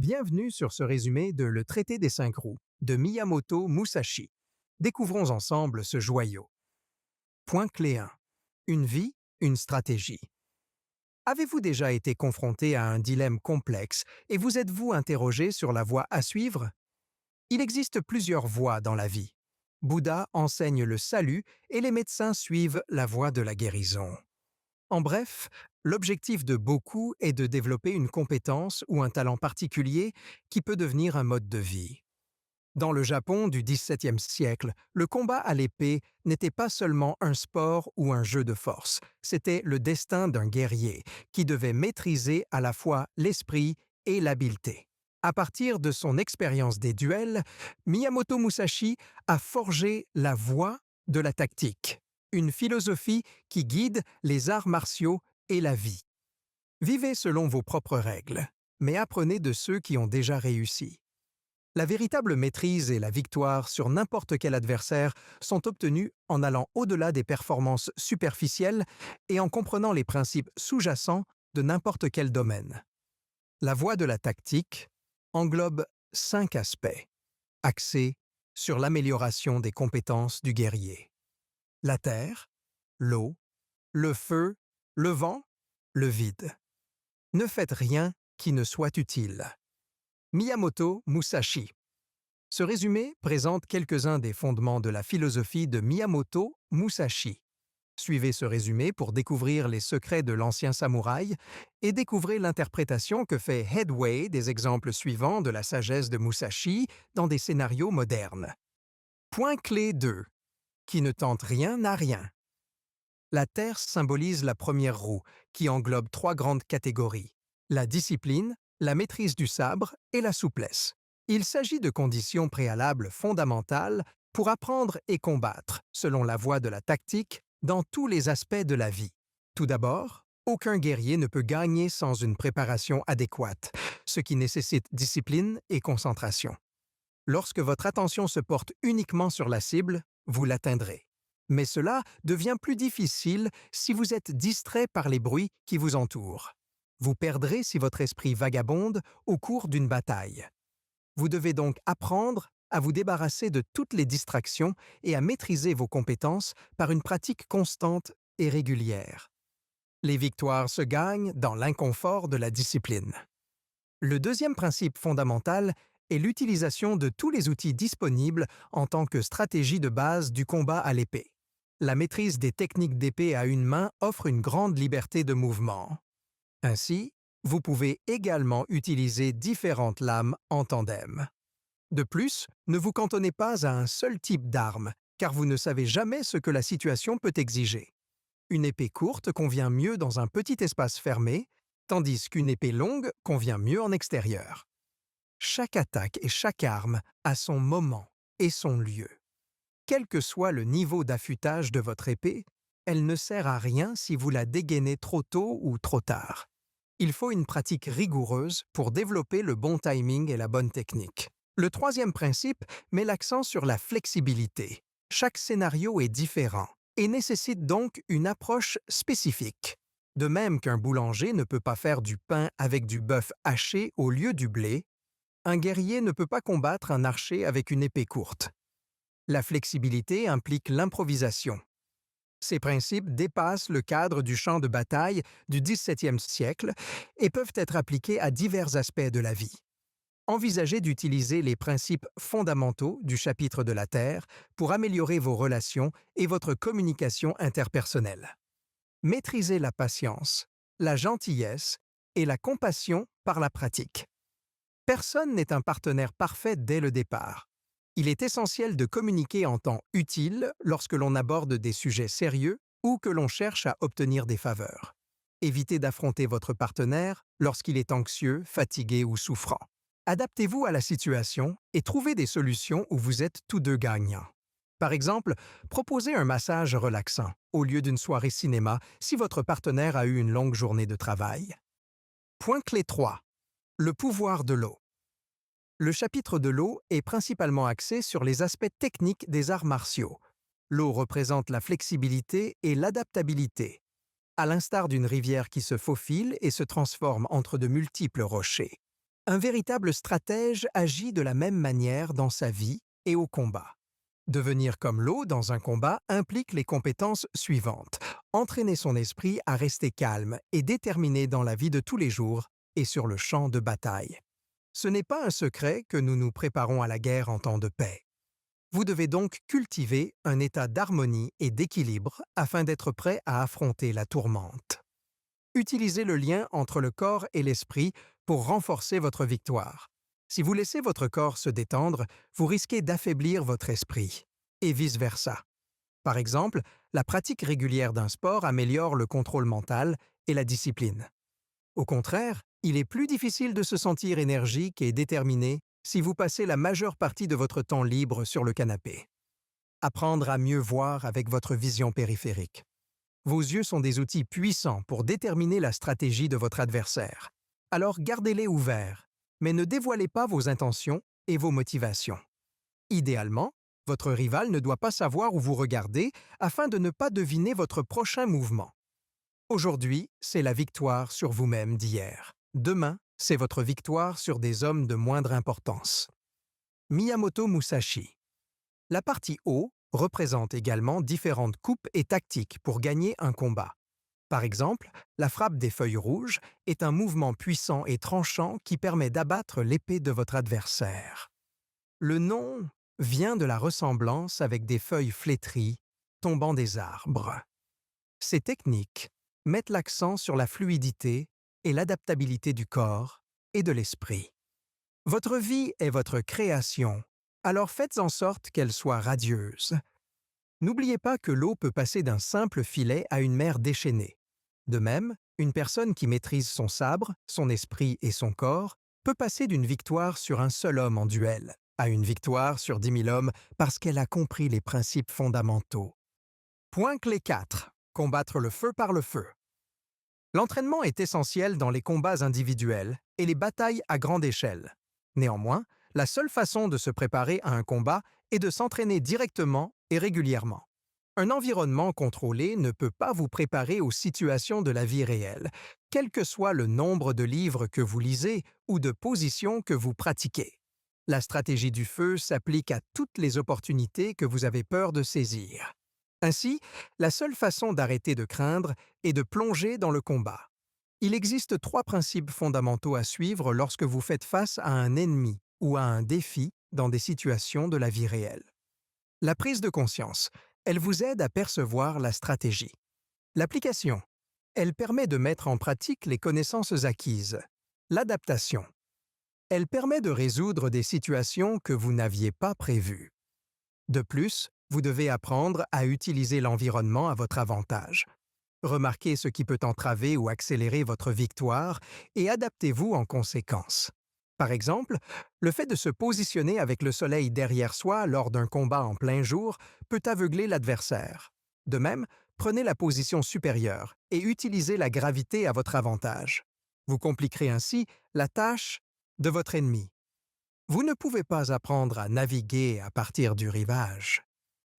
Bienvenue sur ce résumé de Le Traité des 5 roues de Miyamoto Musashi. Découvrons ensemble ce joyau. Point clé 1. Une vie, une stratégie. Avez-vous déjà été confronté à un dilemme complexe et vous êtes-vous interrogé sur la voie à suivre? Il existe plusieurs voies dans la vie. Bouddha enseigne le salut et les médecins suivent la voie de la guérison. En bref, l'objectif de beaucoup est de développer une compétence ou un talent particulier qui peut devenir un mode de vie. Dans le Japon du XVIIe siècle, le combat à l'épée n'était pas seulement un sport ou un jeu de force, c'était le destin d'un guerrier qui devait maîtriser à la fois l'esprit et l'habileté. À partir de son expérience des duels, Miyamoto Musashi a forgé la voie de la tactique, une philosophie qui guide les arts martiaux et la vie. Vivez selon vos propres règles, mais apprenez de ceux qui ont déjà réussi. La véritable maîtrise et la victoire sur n'importe quel adversaire sont obtenues en allant au-delà des performances superficielles et en comprenant les principes sous-jacents de n'importe quel domaine. La voie de la tactique englobe 5 aspects, axés sur l'amélioration des compétences du guerrier. La terre, l'eau, le feu, le vent, le vide. Ne faites rien qui ne soit utile. Miyamoto Musashi. Ce résumé présente quelques-uns des fondements de la philosophie de Miyamoto Musashi. Suivez ce résumé pour découvrir les secrets de l'ancien samouraï et découvrez l'interprétation que fait Headway des exemples suivants de la sagesse de Musashi dans des scénarios modernes. Point clé 2. Qui ne tente rien n'a rien. La Terre symbolise la première roue, qui englobe 3 grandes catégories: la discipline, la maîtrise du sabre et la souplesse. Il s'agit de conditions préalables fondamentales pour apprendre et combattre, selon la voie de la tactique, dans tous les aspects de la vie. Tout d'abord, aucun guerrier ne peut gagner sans une préparation adéquate, ce qui nécessite discipline et concentration. Lorsque votre attention se porte uniquement sur la cible, vous l'atteindrez. Mais cela devient plus difficile si vous êtes distrait par les bruits qui vous entourent. Vous perdrez si votre esprit vagabonde au cours d'une bataille. Vous devez donc apprendre à vous débarrasser de toutes les distractions et à maîtriser vos compétences par une pratique constante et régulière. Les victoires se gagnent dans l'inconfort de la discipline. Le deuxième principe fondamental est l'utilisation de tous les outils disponibles en tant que stratégie de base du combat à l'épée. La maîtrise des techniques d'épée à une main offre une grande liberté de mouvement. Ainsi, vous pouvez également utiliser différentes lames en tandem. De plus, ne vous cantonnez pas à un seul type d'arme, car vous ne savez jamais ce que la situation peut exiger. Une épée courte convient mieux dans un petit espace fermé, tandis qu'une épée longue convient mieux en extérieur. Chaque attaque et chaque arme a son moment et son lieu. Quel que soit le niveau d'affûtage de votre épée, elle ne sert à rien si vous la dégainez trop tôt ou trop tard. Il faut une pratique rigoureuse pour développer le bon timing et la bonne technique. Le troisième principe met l'accent sur la flexibilité. Chaque scénario est différent et nécessite donc une approche spécifique. De même qu'un boulanger ne peut pas faire du pain avec du bœuf haché au lieu du blé, un guerrier ne peut pas combattre un archer avec une épée courte. La flexibilité implique l'improvisation. Ces principes dépassent le cadre du champ de bataille du XVIIe siècle et peuvent être appliqués à divers aspects de la vie. Envisagez d'utiliser les principes fondamentaux du chapitre de la Terre pour améliorer vos relations et votre communication interpersonnelle. Maîtrisez la patience, la gentillesse et la compassion par la pratique. Personne n'est un partenaire parfait dès le départ. Il est essentiel de communiquer en temps utile lorsque l'on aborde des sujets sérieux ou que l'on cherche à obtenir des faveurs. Évitez d'affronter votre partenaire lorsqu'il est anxieux, fatigué ou souffrant. Adaptez-vous à la situation et trouvez des solutions où vous êtes tous deux gagnants. Par exemple, proposez un massage relaxant au lieu d'une soirée cinéma si votre partenaire a eu une longue journée de travail. Point clé 3. Le pouvoir de l'eau. Le chapitre de l'eau est principalement axé sur les aspects techniques des arts martiaux. L'eau représente la flexibilité et l'adaptabilité. À l'instar d'une rivière qui se faufile et se transforme entre de multiples rochers. Un véritable stratège agit de la même manière dans sa vie et au combat. Devenir comme l'eau dans un combat implique les compétences suivantes. Entraîner son esprit à rester calme et déterminé dans la vie de tous les jours et sur le champ de bataille. Ce n'est pas un secret que nous nous préparons à la guerre en temps de paix. Vous devez donc cultiver un état d'harmonie et d'équilibre afin d'être prêt à affronter la tourmente. Utilisez le lien entre le corps et l'esprit pour renforcer votre victoire. Si vous laissez votre corps se détendre, vous risquez d'affaiblir votre esprit, et vice-versa. Par exemple, la pratique régulière d'un sport améliore le contrôle mental et la discipline. Au contraire, il est plus difficile de se sentir énergique et déterminé si vous passez la majeure partie de votre temps libre sur le canapé. Apprendre à mieux voir avec votre vision périphérique. Vos yeux sont des outils puissants pour déterminer la stratégie de votre adversaire. Alors gardez-les ouverts, mais ne dévoilez pas vos intentions et vos motivations. Idéalement, votre rival ne doit pas savoir où vous regardez afin de ne pas deviner votre prochain mouvement. Aujourd'hui, c'est la victoire sur vous-même d'hier. Demain, c'est votre victoire sur des hommes de moindre importance. Miyamoto Musashi. La partie haut représente également différentes coupes et tactiques pour gagner un combat. Par exemple, la frappe des feuilles rouges est un mouvement puissant et tranchant qui permet d'abattre l'épée de votre adversaire. Le nom vient de la ressemblance avec des feuilles flétries tombant des arbres. Ces techniques mettent l'accent sur la fluidité et l'adaptabilité du corps et de l'esprit. Votre vie est votre création, alors faites en sorte qu'elle soit radieuse. N'oubliez pas que l'eau peut passer d'un simple filet à une mer déchaînée. De même, une personne qui maîtrise son sabre, son esprit et son corps peut passer d'une victoire sur un seul homme en duel à une victoire sur 10 000 hommes parce qu'elle a compris les principes fondamentaux. Point clé 4. Combattre le feu par le feu. L'entraînement est essentiel dans les combats individuels et les batailles à grande échelle. Néanmoins, la seule façon de se préparer à un combat est de s'entraîner directement et régulièrement. Un environnement contrôlé ne peut pas vous préparer aux situations de la vie réelle, quel que soit le nombre de livres que vous lisez ou de positions que vous pratiquez. La stratégie du feu s'applique à toutes les opportunités que vous avez peur de saisir. Ainsi, la seule façon d'arrêter de craindre est de plonger dans le combat. Il existe 3 principes fondamentaux à suivre lorsque vous faites face à un ennemi ou à un défi dans des situations de la vie réelle. La prise de conscience, elle vous aide à percevoir la stratégie. L'application, elle permet de mettre en pratique les connaissances acquises. L'adaptation, elle permet de résoudre des situations que vous n'aviez pas prévues. De plus, vous devez apprendre à utiliser l'environnement à votre avantage. Remarquez ce qui peut entraver ou accélérer votre victoire et adaptez-vous en conséquence. Par exemple, le fait de se positionner avec le soleil derrière soi lors d'un combat en plein jour peut aveugler l'adversaire. De même, prenez la position supérieure et utilisez la gravité à votre avantage. Vous compliquerez ainsi la tâche de votre ennemi. Vous ne pouvez pas apprendre à naviguer à partir du rivage.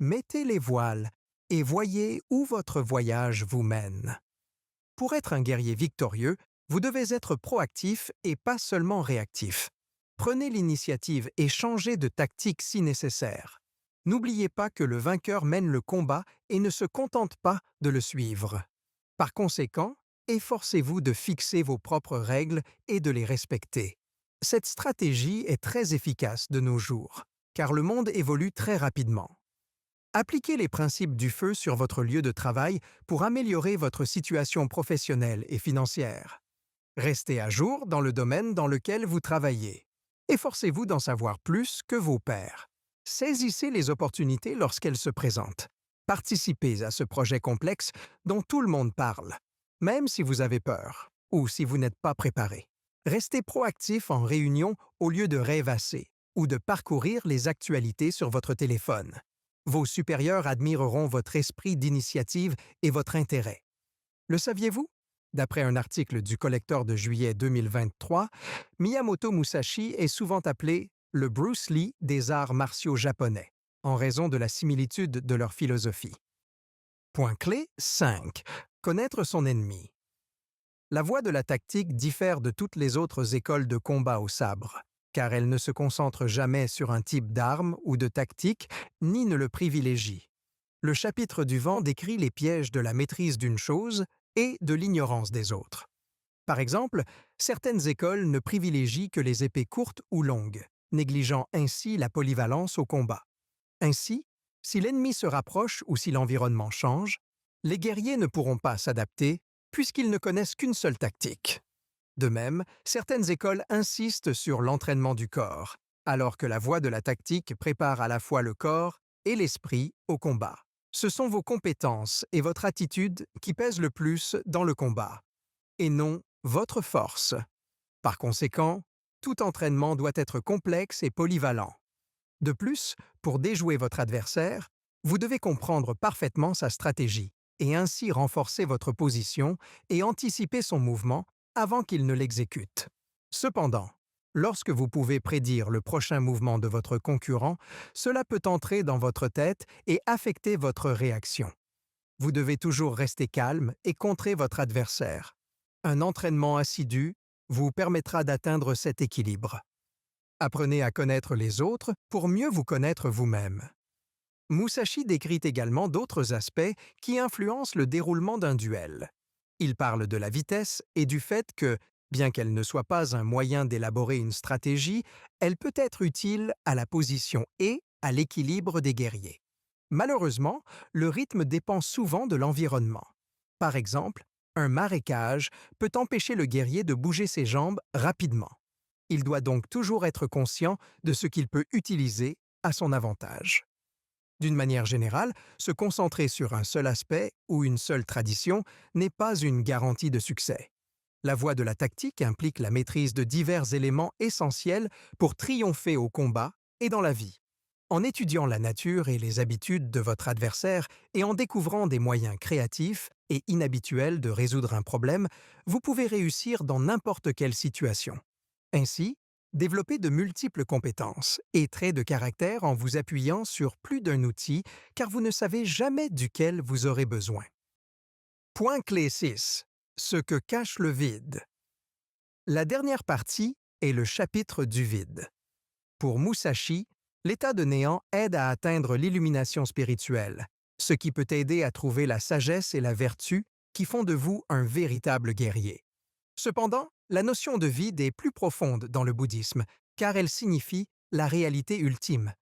Mettez les voiles et voyez où votre voyage vous mène. Pour être un guerrier victorieux, vous devez être proactif et pas seulement réactif. Prenez l'initiative et changez de tactique si nécessaire. N'oubliez pas que le vainqueur mène le combat et ne se contente pas de le suivre. Par conséquent, efforcez-vous de fixer vos propres règles et de les respecter. Cette stratégie est très efficace de nos jours, car le monde évolue très rapidement. Appliquez les principes du feu sur votre lieu de travail pour améliorer votre situation professionnelle et financière. Restez à jour dans le domaine dans lequel vous travaillez. Efforcez-vous d'en savoir plus que vos pairs. Saisissez les opportunités lorsqu'elles se présentent. Participez à ce projet complexe dont tout le monde parle, même si vous avez peur ou si vous n'êtes pas préparé. Restez proactif en réunion au lieu de rêvasser ou de parcourir les actualités sur votre téléphone. Vos supérieurs admireront votre esprit d'initiative et votre intérêt. Le saviez-vous? D'après un article du Collector de juillet 2023, Miyamoto Musashi est souvent appelé le Bruce Lee des arts martiaux japonais, en raison de la similitude de leur philosophie. Point clé 5. Connaître son ennemi. La voie de la tactique diffère de toutes les autres écoles de combat au sabre, car elle ne se concentre jamais sur un type d'arme ou de tactique, ni ne le privilégie. Le chapitre du vent décrit les pièges de la maîtrise d'une chose et de l'ignorance des autres. Par exemple, certaines écoles ne privilégient que les épées courtes ou longues, négligeant ainsi la polyvalence au combat. Ainsi, si l'ennemi se rapproche ou si l'environnement change, les guerriers ne pourront pas s'adapter puisqu'ils ne connaissent qu'une seule tactique. De même, certaines écoles insistent sur l'entraînement du corps, alors que la voie de la tactique prépare à la fois le corps et l'esprit au combat. Ce sont vos compétences et votre attitude qui pèsent le plus dans le combat, et non votre force. Par conséquent, tout entraînement doit être complexe et polyvalent. De plus, pour déjouer votre adversaire, vous devez comprendre parfaitement sa stratégie et ainsi renforcer votre position et anticiper son mouvement avant qu'il ne l'exécute. Cependant, lorsque vous pouvez prédire le prochain mouvement de votre concurrent, cela peut entrer dans votre tête et affecter votre réaction. Vous devez toujours rester calme et contrer votre adversaire. Un entraînement assidu vous permettra d'atteindre cet équilibre. Apprenez à connaître les autres pour mieux vous connaître vous-même. Musashi décrit également d'autres aspects qui influencent le déroulement d'un duel. Il parle de la vitesse et du fait que, bien qu'elle ne soit pas un moyen d'élaborer une stratégie, elle peut être utile à la position et à l'équilibre des guerriers. Malheureusement, le rythme dépend souvent de l'environnement. Par exemple, un marécage peut empêcher le guerrier de bouger ses jambes rapidement. Il doit donc toujours être conscient de ce qu'il peut utiliser à son avantage. D'une manière générale, se concentrer sur un seul aspect ou une seule tradition n'est pas une garantie de succès. La voie de la tactique implique la maîtrise de divers éléments essentiels pour triompher au combat et dans la vie. En étudiant la nature et les habitudes de votre adversaire et en découvrant des moyens créatifs et inhabituels de résoudre un problème, vous pouvez réussir dans n'importe quelle situation. Ainsi, développez de multiples compétences et traits de caractère en vous appuyant sur plus d'un outil car vous ne savez jamais duquel vous aurez besoin. Point clé 6. Ce que cache le vide. La dernière partie est le chapitre du vide. Pour Musashi, l'état de néant aide à atteindre l'illumination spirituelle, ce qui peut aider à trouver la sagesse et la vertu qui font de vous un véritable guerrier. Cependant, la notion de vide est plus profonde dans le bouddhisme, car elle signifie la réalité ultime.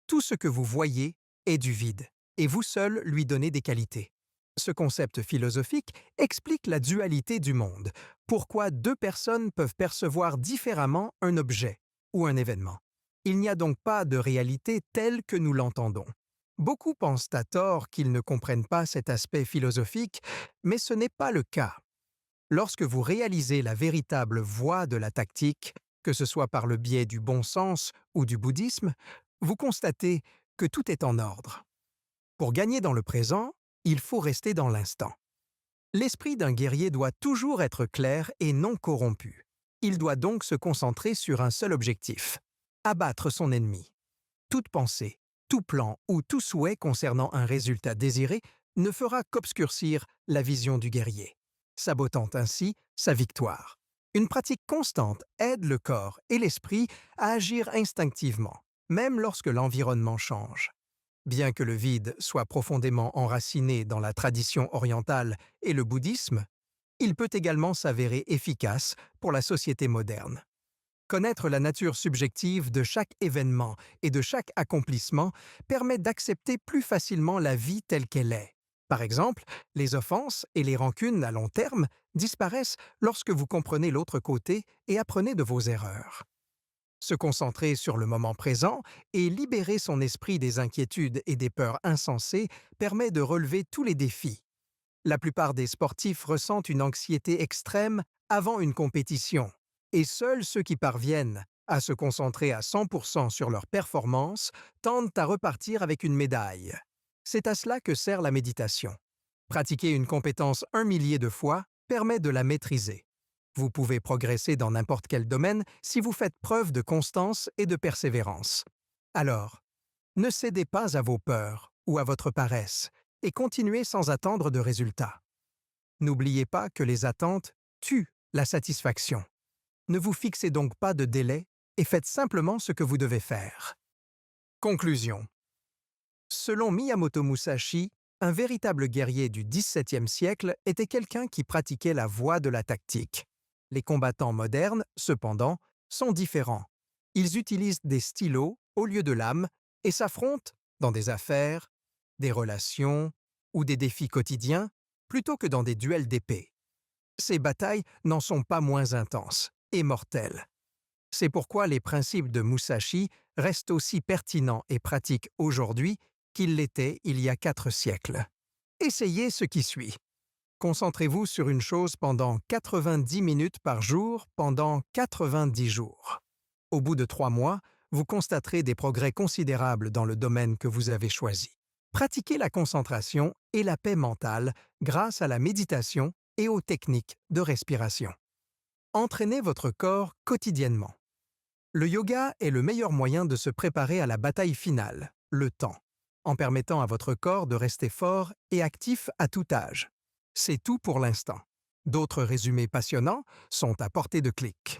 Tout ce que vous voyez est du vide, et vous seul lui donnez des qualités. Ce concept philosophique explique la dualité du monde, pourquoi deux personnes peuvent percevoir différemment un objet ou un événement. Il n'y a donc pas de réalité telle que nous l'entendons. Beaucoup pensent à tort qu'ils ne comprennent pas cet aspect philosophique, mais ce n'est pas le cas. Lorsque vous réalisez la véritable voie de la tactique, que ce soit par le biais du bon sens ou du bouddhisme, vous constatez que tout est en ordre. Pour gagner dans le présent, il faut rester dans l'instant. L'esprit d'un guerrier doit toujours être clair et non corrompu. Il doit donc se concentrer sur un seul objectif: abattre son ennemi. Toute pensée, tout plan ou tout souhait concernant un résultat désiré ne fera qu'obscurcir la vision du guerrier, sabotant ainsi sa victoire. Une pratique constante aide le corps et l'esprit à agir instinctivement, même lorsque l'environnement change. Bien que le vide soit profondément enraciné dans la tradition orientale et le bouddhisme, il peut également s'avérer efficace pour la société moderne. Connaître la nature subjective de chaque événement et de chaque accomplissement permet d'accepter plus facilement la vie telle qu'elle est. Par exemple, les offenses et les rancunes à long terme disparaissent lorsque vous comprenez l'autre côté et apprenez de vos erreurs. Se concentrer sur le moment présent et libérer son esprit des inquiétudes et des peurs insensées permet de relever tous les défis. La plupart des sportifs ressentent une anxiété extrême avant une compétition, et seuls ceux qui parviennent à se concentrer à 100% sur leur performance tendent à repartir avec une médaille. C'est à cela que sert la méditation. Pratiquer une compétence 1 millier de fois permet de la maîtriser. Vous pouvez progresser dans n'importe quel domaine si vous faites preuve de constance et de persévérance. Alors, ne cédez pas à vos peurs ou à votre paresse et continuez sans attendre de résultats. N'oubliez pas que les attentes tue la satisfaction. Ne vous fixez donc pas de délai et faites simplement ce que vous devez faire. Conclusion. Selon Miyamoto Musashi, un véritable guerrier du XVIIe siècle était quelqu'un qui pratiquait la voie de la tactique. Les combattants modernes, cependant, sont différents. Ils utilisent des stylos au lieu de lames et s'affrontent dans des affaires, des relations ou des défis quotidiens plutôt que dans des duels d'épée. Ces batailles n'en sont pas moins intenses et mortelles. C'est pourquoi les principes de Musashi restent aussi pertinents et pratiques aujourd'hui qu'ils l'étaient il y a 4 siècles. Essayez ce qui suit. Concentrez-vous sur une chose pendant 90 minutes par jour pendant 90 jours. Au bout de 3 mois, vous constaterez des progrès considérables dans le domaine que vous avez choisi. Pratiquez la concentration et la paix mentale grâce à la méditation et aux techniques de respiration. Entraînez votre corps quotidiennement. Le yoga est le meilleur moyen de se préparer à la bataille finale, le temps, en permettant à votre corps de rester fort et actif à tout âge. C'est tout pour l'instant. D'autres résumés passionnants sont à portée de clic.